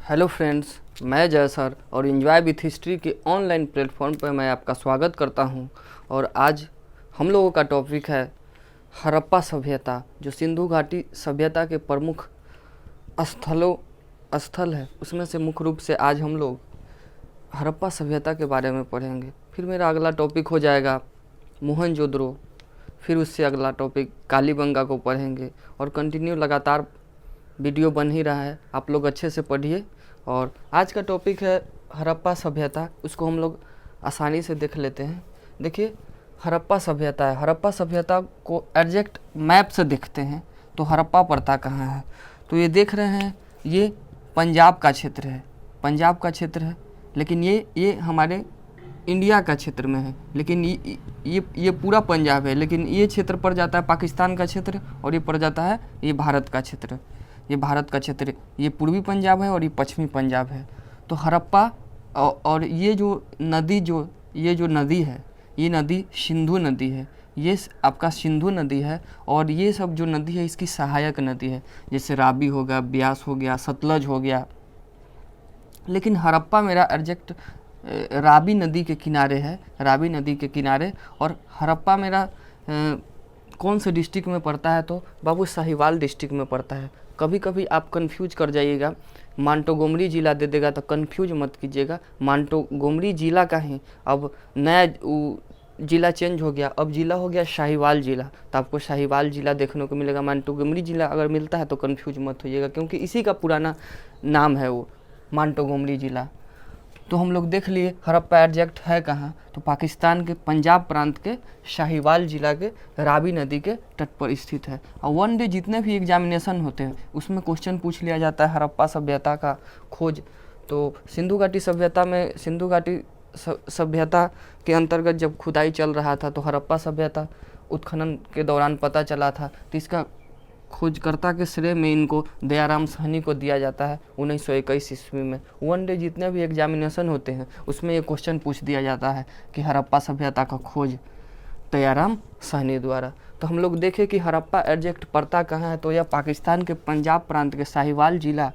Hello friends, मैं जय sir और इंजॉय विथ हिस्ट्री के ऑनलाइन प्लेटफॉर्म पर मैं आपका स्वागत करता हूं। और आज हम लोगों का टॉपिक है हड़प्पा सभ्यता, जो सिंधु घाटी सभ्यता के प्रमुख स्थल है। उसमें से मुख्य रूप से आज हम लोग हड़प्पा सभ्यता के बारे में पढ़ेंगे। फिर मेरा अगला टॉपिक हो जाएगा मोहनजोदड़ो। फिर उससे अगला टॉपिक कालीबंगा को पढ़ेंगे और कंटिन्यू लगातार वीडियो बन ही रहा है, आप लोग अच्छे से पढ़िए। और आज का टॉपिक है हड़प्पा सभ्यता। उसको हम लोग आसानी से देख लेते हैं। देखिए, हड़प्पा सभ्यता है। हड़प्पा सभ्यता को एग्जैक्ट मैप से देखते हैं तो हड़प्पा पड़ता कहाँ है, तो ये देख रहे हैं, ये पंजाब का क्षेत्र है। पंजाब का क्षेत्र है, लेकिन ये हमारे इंडिया का क्षेत्र में है। लेकिन ये पूरा पंजाब है, लेकिन ये क्षेत्र पड़ जाता है पाकिस्तान का क्षेत्र, और ये पड़ जाता है ये भारत का क्षेत्र। ये भारत का क्षेत्र, ये पूर्वी पंजाब है और ये पश्चिमी पंजाब है। तो हड़प्पा और ये जो नदी है, ये नदी सिंधु नदी है। ये आपका सिंधु नदी है, और ये सब जो नदी है इसकी सहायक नदी है, जैसे रावी हो गया, ब्यास हो गया, सतलज हो गया। लेकिन हड़प्पा मेरा एग्जैक्ट रावी नदी के किनारे है, रावी नदी के किनारे। और हड़प्पा मेरा कौन से डिस्ट्रिक्ट में पड़ता है, तो बाबू साहिवाल डिस्ट्रिक्ट में पड़ता है। कभी कभी आप कंफ्यूज कर जाइएगा, मांटोगोमरी ज़िला दे देगा तो कंफ्यूज मत कीजिएगा। मांटोगोमरी ज़िला का ही अब नया ज़िला चेंज हो गया, अब ज़िला हो गया शाहीवाल ज़िला। तो आपको शाहीवाल ज़िला देखने को मिलेगा। मांटोगोमरी ज़िला अगर मिलता है तो कंफ्यूज मत होइएगा, क्योंकि इसी का पुराना नाम है वो, मांटोगोमरी ज़िला। तो हम लोग देख लिए हड़प्पा एग्जैक्ट है कहाँ, तो पाकिस्तान के पंजाब प्रांत के शाहीवाल जिला के रावी नदी के तट पर स्थित है। और वन डे जितने भी एग्जामिनेशन होते हैं उसमें क्वेश्चन पूछ लिया जाता है हड़प्पा सभ्यता का खोज। तो सिंधु घाटी सभ्यता में, सिंधु घाटी सभ्यता के अंतर्गत जब खुदाई चल रहा था तो हड़प्पा सभ्यता उत्खनन के दौरान पता चला था। तो इसका खोजकर्ता के श्रेय में इनको दयाराम साहनी को दिया जाता है 1921 ईस्वी में। वन डे जितने भी एग्जामिनेशन होते हैं उसमें ये क्वेश्चन पूछ दिया जाता है कि हड़प्पा सभ्यता का खोज दयाराम साहनी द्वारा। तो हम लोग देखें कि हड़प्पा एग्जैक्ट पड़ता कहाँ है, तो यह पाकिस्तान के पंजाब प्रांत के साहिवाल जिला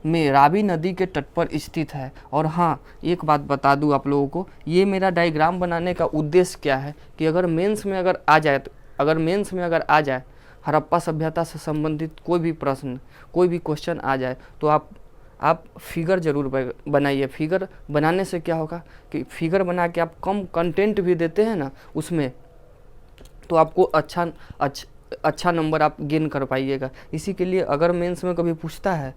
में रावी नदी के तट पर स्थित है। और हाँ, एक बात बता दूँ आप लोगों को, ये मेरा डायग्राम बनाने का उद्देश्य क्या है कि अगर मेंस में अगर आ जाए हड़प्पा सभ्यता से संबंधित कोई भी प्रश्न, कोई भी क्वेश्चन आ जाए, तो आप फिगर ज़रूर बनाइए। फिगर बनाने से क्या होगा कि फिगर बना के आप कम कंटेंट भी देते हैं ना उसमें, तो आपको अच्छा नंबर आप गेन कर पाइएगा। इसी के लिए अगर मेंस में कभी पूछता है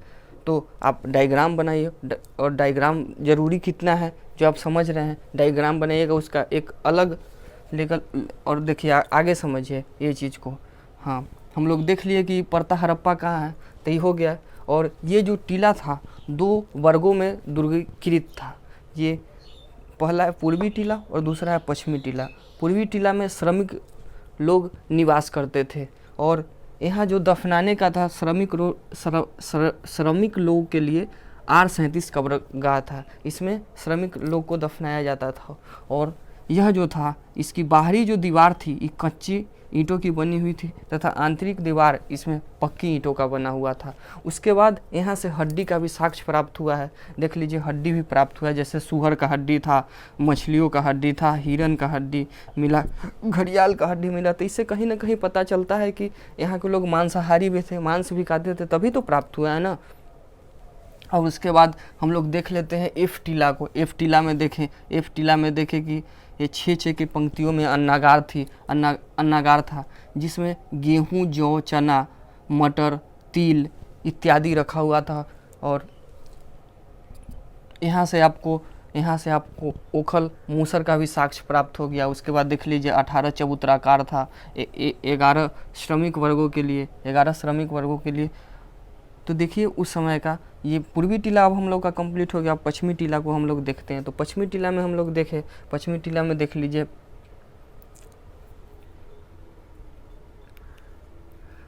तो आप डायग्राम बनाइए। और डायग्राम ज़रूरी कितना है जो आप समझ रहे हैं, डायग्राम बनाइएगा उसका एक अलग लेवल। और देखिए आगे समझिए ये चीज़ को। हाँ, हम लोग देख लिए कि पड़ता हड़प्पा कहाँ है, तो ये हो गया। और ये जो टीला था 2 वर्गों में वर्गीकृत था। ये पहला है पूर्वी टीला और दूसरा है पश्चिमी टीला। पूर्वी टीला में श्रमिक लोग निवास करते थे, और यहाँ जो दफनाने का था श्रमिक लोगों के लिए R37 कब्रगाह था। इसमें श्रमिक लोग को दफनाया जाता था। और यह जो था, इसकी बाहरी जो दीवार थी ये कच्ची ईंटों की बनी हुई थी, तथा आंतरिक दीवार इसमें पक्की ईंटों का बना हुआ था। उसके बाद यहाँ से हड्डी का भी साक्ष्य प्राप्त हुआ है। देख लीजिए, हड्डी भी प्राप्त हुआ है, जैसे सूअर का हड्डी था, मछलियों का हड्डी था, हिरन का हड्डी मिला, घड़ियाल का हड्डी मिला। तो इससे कहीं ना कहीं पता चलता है कि यहाँ के लोग मांसाहारी भी थे, मांस भी खाते थे, तभी तो प्राप्त हुआ है ना। और उसके बाद हम लोग देख लेते हैं एफ टीला को। एफ टीला में देखें कि ये 6 की पंक्तियों में अन्नागार था, जिसमें गेहूँ, जौ, चना, मटर, तिल इत्यादि रखा हुआ था। और यहाँ से आपको ओखल मूसर का भी साक्ष्य प्राप्त हो गया। उसके बाद देख लीजिए 18 चबूतराकार था 11 श्रमिक वर्गों के लिए। तो देखिए उस समय का ये पूर्वी टीला अब हम लोग का कंप्लीट हो गया। पश्चिमी टीला को हम लोग देखते हैं। तो पश्चिमी टीला में हम लोग पश्चिमी टीला में देख लीजिए,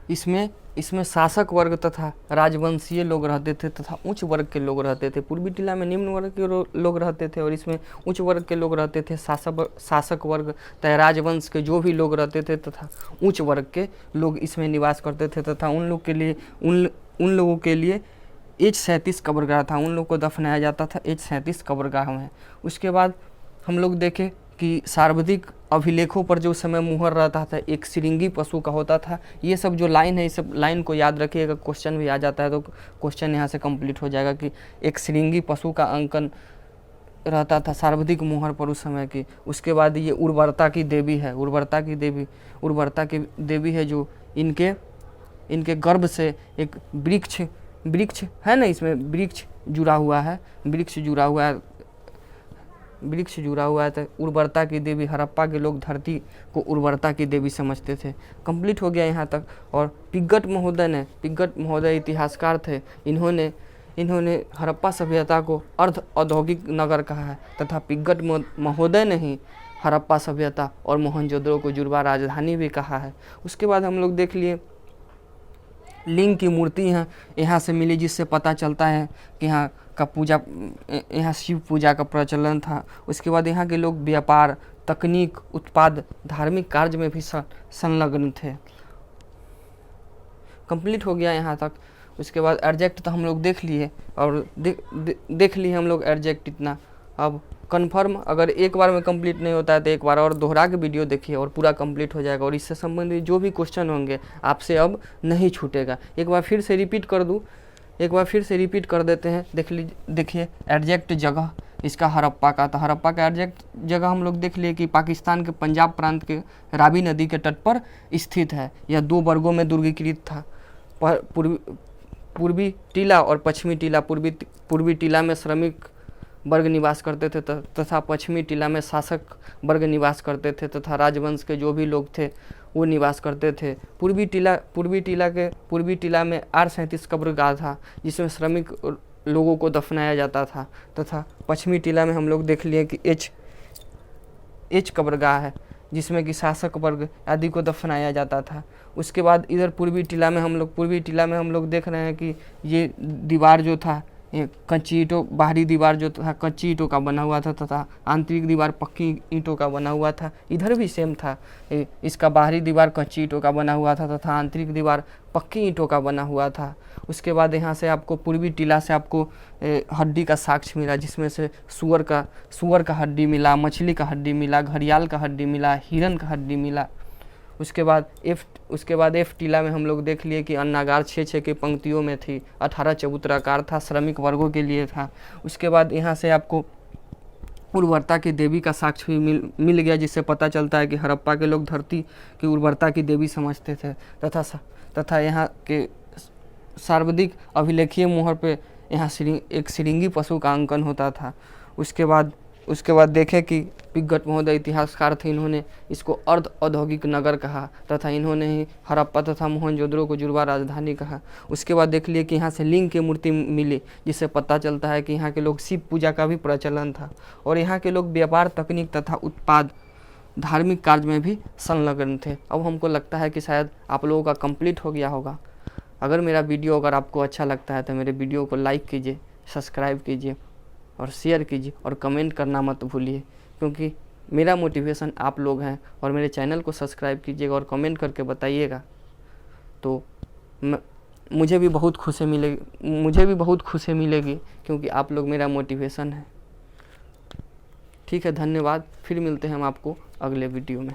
इसमें शासक वर्ग तथा राजवंशीय लोग रहते थे तथा उच्च वर्ग के लोग रहते थे। पूर्वी टीला में निम्न वर्ग के लोग रहते थे और इसमें उच्च वर्ग के लोग रहते थे। शासक वर्ग तथा राजवंश के जो भी लोग रहते थे तथा उच्च वर्ग के लोग इसमें निवास करते थे, तथा उन लोगों के लिए H-37 कब्रगाह था, उन लोग को दफनाया जाता था H-37 कब्रगाह में। उसके बाद हम लोग देखें कि सर्वाधिक अभिलेखों पर जो समय मुहर रहता था एक श्रृंगी पशु का होता था। ये सब जो लाइन है, इस सब लाइन को याद रखिएगा, क्वेश्चन भी आ जाता है तो क्वेश्चन यहाँ से कंप्लीट हो जाएगा कि एक श्रृंगी पशु का अंकन रहता था सर्वाधिक मुहर पर उस समय की। उसके बाद ये उर्वरता की देवी है, उर्वरता की देवी है जो इनके गर्भ से एक वृक्ष है ना, इसमें वृक्ष जुड़ा हुआ है तो उर्वरता की देवी। हड़प्पा के लोग धरती को उर्वरता की देवी समझते थे। कंप्लीट हो गया यहाँ तक। और पिग्गट महोदय इतिहासकार थे, इन्होंने हड़प्पा सभ्यता को अर्ध औद्योगिक नगर कहा है तथा पिग्गट महोदय ने ही हड़प्पा सभ्यता और मोहनजोदड़ो को जुड़वा राजधानी भी कहा है। उसके बाद हम लोग देख लिए लिंग की मूर्ति यहाँ से मिली, जिससे पता चलता है कि यहाँ शिव पूजा का प्रचलन था। उसके बाद यहाँ के लोग व्यापार, तकनीक, उत्पाद, धार्मिक कार्य में भी संलग्न थे। कंप्लीट हो गया यहाँ तक। उसके बाद एडजेक्ट तो हम लोग देख लिए और देख लिए हम लोग एडजेक्ट इतना। अब कन्फर्म अगर एक बार में कंप्लीट नहीं होता है तो एक बार और दोहरा के वीडियो देखिए और पूरा कंप्लीट हो जाएगा। और इससे संबंधित जो भी क्वेश्चन होंगे आपसे अब नहीं छूटेगा। एक बार फिर से रिपीट कर देते हैं। देखिए एडजेक्ट जगह इसका हड़प्पा का, तो हड़प्पा का एडजेक्ट जगह हम लोग देख लिए कि पाकिस्तान के पंजाब प्रांत के रावी नदी के तट पर स्थित है। यह 2 वर्गों में वर्गीकृत था, पूर्वी टीला और पश्चिमी टीला। पूर्वी टीला में श्रमिक वर्ग निवास करते थे तथा पश्चिमी टीला में शासक वर्ग निवास करते थे तथा राजवंश के जो भी लोग थे वो निवास करते थे। पूर्वी टीला में R-37 कब्रगाह था जिसमें श्रमिक लोगों को दफनाया जाता था तथा पश्चिमी टीला में हम लोग देख लिए कि H कब्रगाह है जिसमें कि शासक वर्ग आदि को दफनाया जाता था। उसके बाद इधर पूर्वी टीला में हम लोग देख रहे हैं कि ये दीवार जो था कच्ची ईंटों, बाहरी दीवार जो था कच्ची ईंटों का बना हुआ था तथा आंतरिक दीवार पक्की ईंटों का बना हुआ था। इधर भी सेम था, इसका बाहरी दीवार कच्ची ईंटों का बना हुआ था तथा आंतरिक दीवार पक्की ईंटों का बना हुआ था। उसके बाद यहाँ से आपको पूर्वी टीला से आपको हड्डी का साक्ष्य मिला, जिसमें से सुअर का हड्डी मिला, मछली का हड्डी मिला, घड़ियाल का हड्डी मिला, हिरन का हड्डी मिला। उसके बाद एफ टीला में हम लोग देख लिए कि अन्नागार 6 की पंक्तियों में थी, 18 चबूतराकार था, श्रमिक वर्गों के लिए था। उसके बाद यहाँ से आपको उर्वरता की देवी का साक्ष्य भी मिल गया, जिससे पता चलता है कि हड़प्पा के लोग धरती की उर्वरता की देवी समझते थे तथा यहाँ के सर्वाधिक अभिलेखीय मोहर पे यहाँ एक श्रृंगी पशु का अंकन होता था। उसके बाद देखें कि पिग्गट महोदय इतिहासकार थे, इन्होंने इसको अर्ध औद्योगिक नगर कहा तथा इन्होंने ही हड़प्पा तथा मोहनजोदड़ो को जुड़वा राजधानी कहा। उसके बाद देख लिए कि यहाँ से लिंग की मूर्ति मिली, जिससे पता चलता है कि यहाँ के लोग शिव पूजा का भी प्रचलन था और यहाँ के लोग व्यापार, तकनीक तथा उत्पाद, धार्मिक कार्य में भी संलग्न थे। अब हमको लगता है कि शायद आप लोगों का कंप्लीट हो गया होगा। मेरा वीडियो अगर आपको अच्छा लगता है तो मेरे वीडियो को लाइक कीजिए, सब्सक्राइब कीजिए और शेयर कीजिए और कमेंट करना मत भूलिए, क्योंकि मेरा मोटिवेशन आप लोग हैं। और मेरे चैनल को सब्सक्राइब कीजिएगा और कमेंट करके बताइएगा तो मुझे भी बहुत खुशी मिलेगी क्योंकि आप लोग मेरा मोटिवेशन है। ठीक है, धन्यवाद। फिर मिलते हैं हम आपको अगले वीडियो में।